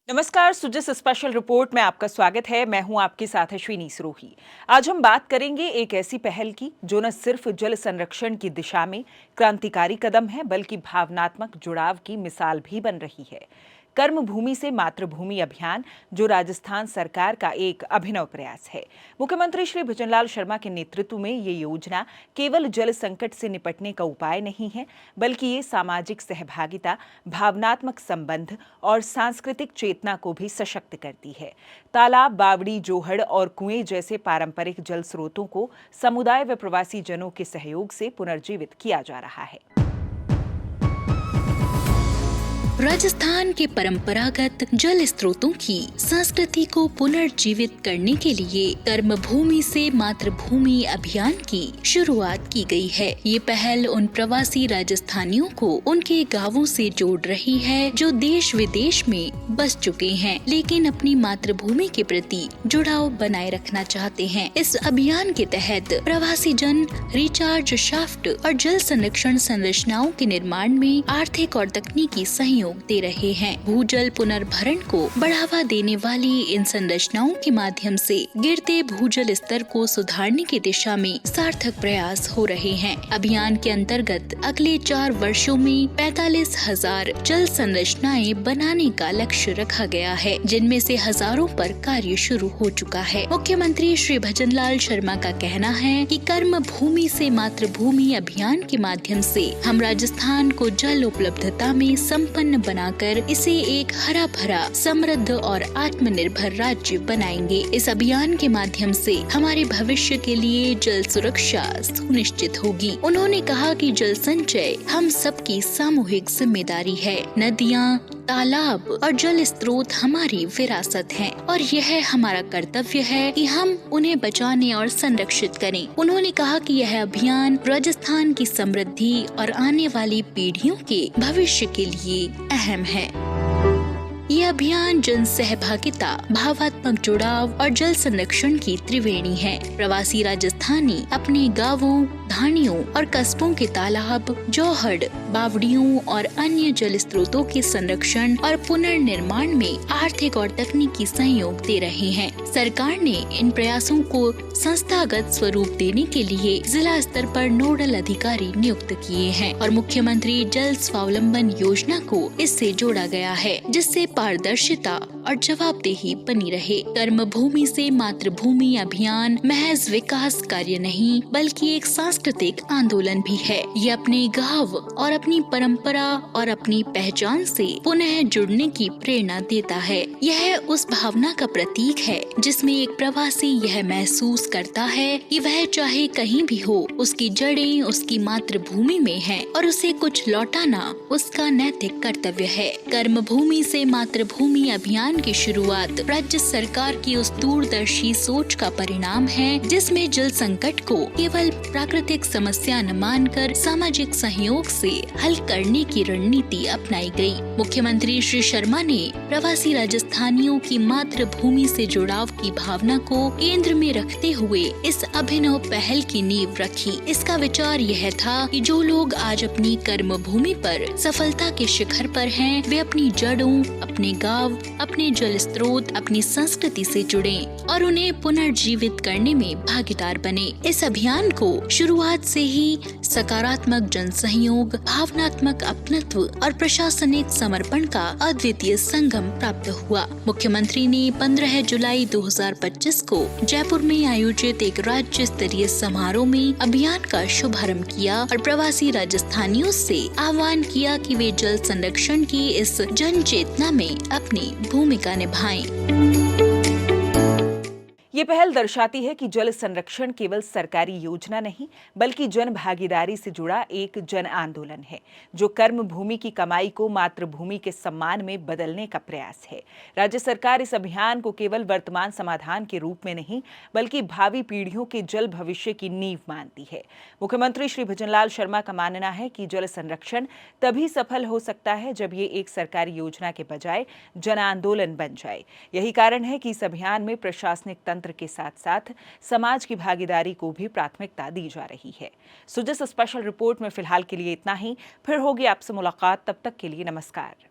नमस्कार, Sujas special report में आपका स्वागत है। मैं हूं आपके साथ अश्विनी सरोही। आज हम बात करेंगे एक ऐसी पहल की जो न सिर्फ जल संरक्षण की दिशा में क्रांतिकारी कदम है, बल्कि भावनात्मक जुड़ाव की मिसाल भी बन रही है। कर्म भूमि से मातृभूमि अभियान, जो राजस्थान सरकार का एक अभिनव प्रयास है। मुख्यमंत्री श्री भजनलाल शर्मा के नेतृत्व में ये योजना केवल जल संकट से निपटने का उपाय नहीं है, बल्कि ये सामाजिक सहभागिता, भावनात्मक संबंध और सांस्कृतिक चेतना को भी सशक्त करती है। तालाब, बावड़ी, जोहड़ और कुएं जैसे पारंपरिक जल स्रोतों को समुदाय व प्रवासी जनों के सहयोग से पुनर्जीवित किया जा रहा है। राजस्थान के परंपरागत जल स्रोतों की संस्कृति को पुनर्जीवित करने के लिए कर्म भूमि से मातृभूमि अभियान की शुरुआत की गई है। ये पहल उन प्रवासी राजस्थानियों को उनके गांवों से जोड़ रही है जो देश विदेश में बस चुके हैं, लेकिन अपनी मातृभूमि के प्रति जुड़ाव बनाए रखना चाहते हैं। इस अभियान के तहत प्रवासी जन रिचार्ज शाफ्ट और जल संरक्षण संरचनाओं के निर्माण में आर्थिक और तकनीकी सहयोग दे रहे हैं। भूजल पुनर्भरण को बढ़ावा देने वाली इन संरचनाओं के माध्यम से गिरते भूजल स्तर को सुधारने की दिशा में सार्थक प्रयास हो रहे हैं। अभियान के अंतर्गत अगले 4 वर्षों में 45,000 जल संरचनाएं बनाने का लक्ष्य रखा गया है, जिनमें से हजारों पर कार्य शुरू हो चुका है। मुख्यमंत्री श्री भजनलाल शर्मा का कहना है कि कर्म भूमि से मातृभूमि अभियान के माध्यम से हम राजस्थान को जल उपलब्धता में संपन्न बनाकर इसे एक हरा भरा, समृद्ध और आत्मनिर्भर राज्य बनाएंगे। इस अभियान के माध्यम से हमारे भविष्य के लिए जल सुरक्षा सुनिश्चित होगी। उन्होंने कहा कि जल संचय हम सबकी सामूहिक जिम्मेदारी है। नदियाँ, तालाब और जल स्रोत हमारी विरासत हैं और यह हमारा कर्तव्य है कि हम उन्हें बचाने और संरक्षित करें। उन्होंने कहा कि यह अभियान राजस्थान की समृद्धि और आने वाली पीढ़ियों के भविष्य के लिए अहम है। ये अभियान जन सहभागिता, भावात्मक जुड़ाव और जल संरक्षण की त्रिवेणी है। प्रवासी राजस्थानी अपने गांवों, ढाणियों और कस्बों के तालाब, जोहड़, बावड़ियों और अन्य जल स्रोतों के संरक्षण और पुनर्निर्माण में आर्थिक और तकनीकी सहयोग दे रहे हैं। सरकार ने इन प्रयासों को संस्थागत स्वरूप देने के लिए जिला स्तर पर नोडल अधिकारी नियुक्त किए हैं और मुख्यमंत्री जल स्वावलंबन योजना को इससे जोड़ा गया है, जिससे पारदर्शिता और जवाबदेही बनी रहे। कर्म भूमि से मातृभूमि अभियान महज विकास कार्य नहीं, बल्कि एक सांस्कृतिक आंदोलन भी है। ये अपने गांव और अपनी परंपरा और अपनी पहचान से पुनः जुड़ने की प्रेरणा देता है। यह उस भावना का प्रतीक है जिसमें एक प्रवासी यह महसूस करता है कि वह चाहे कहीं भी हो, उसकी जड़ें उसकी मातृभूमि में हैं और उसे कुछ लौटाना उसका नैतिक कर्तव्य है। कर्म भूमि से मातृभूमि अभियान की शुरुआत राज्य सरकार की उस दूरदर्शी सोच का परिणाम है, जिसमें जल संकट को केवल प्राकृतिक समस्या न मानकर सामाजिक सहयोग से हल करने की रणनीति अपनाई गई। मुख्यमंत्री श्री शर्मा ने प्रवासी राजस्थानियों की मातृभूमि से जुड़ाव की भावना को केंद्र में रखते हुए इस अभिनव पहल की नींव रखी। इसका विचार यह था कि जो लोग आज अपनी कर्म भूमि पर सफलता के शिखर पर हैं, वे अपनी जड़ों, अपने गांव, अपने जल स्रोत, अपनी संस्कृति से जुड़ें और उन्हें पुनर्जीवित करने में भागीदार बने। इस अभियान को शुरुआत से ही सकारात्मक जन सहयोग, भावनात्मक अपनत्व और प्रशासनिक समर्पण का अद्वितीय संगम प्राप्त हुआ। मुख्यमंत्री ने 15 जुलाई 2025 को जयपुर में आयोजित एक राज्य स्तरीय समारोह में अभियान का शुभारंभ किया और प्रवासी राजस्थानियों से आह्वान किया कि वे जल संरक्षण की इस जन चेतना में अपनी भूमिका निभाएं। ये पहल दर्शाती है कि जल संरक्षण केवल सरकारी योजना नहीं, बल्कि जन भागीदारी से जुड़ा एक जन आंदोलन है, जो कर्म भूमि की कमाई को मातृभूमि के सम्मान में बदलने का प्रयास है। राज्य सरकार इस अभियान को केवल वर्तमान समाधान के रूप में नहीं, बल्कि भावी पीढ़ियों के जल भविष्य की नींव मानती है। मुख्यमंत्री श्री भजनलाल शर्मा का मानना है कि जल संरक्षण तभी सफल हो सकता है जब ये एक सरकारी योजना के बजाय जन आंदोलन बन जाए। यही कारण है कि इस अभियान में प्रशासनिक तंत्र के साथ साथ समाज की भागीदारी को भी प्राथमिकता दी जा रही है। सुजस स्पेशल रिपोर्ट में फिलहाल के लिए इतना ही। फिर होगी आपसे मुलाकात, तब तक के लिए नमस्कार।